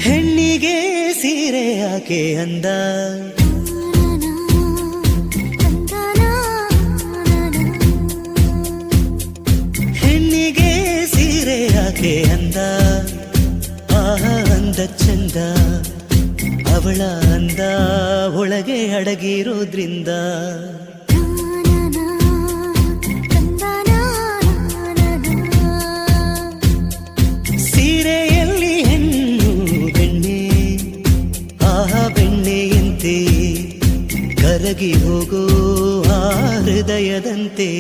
ಹೆಣ್ಣಿಗೆ ಸೀರೆ ಯಾಕೆ ಅಂದ, ಹೆಣ್ಣಿಗೆ ಸೀರೆ ಯಾಕೆ ಅಂದ, ಅಂದ ಚಂದ ಅವಳ ಅಂದ ಒಳಗೆ ಅಡಗಿರೋದ್ರಿಂದ. ಸೀರೆಯಲ್ಲಿ ಹೆಣ್ಣು ಬೆಣ್ಣೆ, ಬೆಣ್ಣೆಯಂತೆ ಕರಗಿ ಹೋಗೋ ಆ ಹೃದಯದಂತೆ.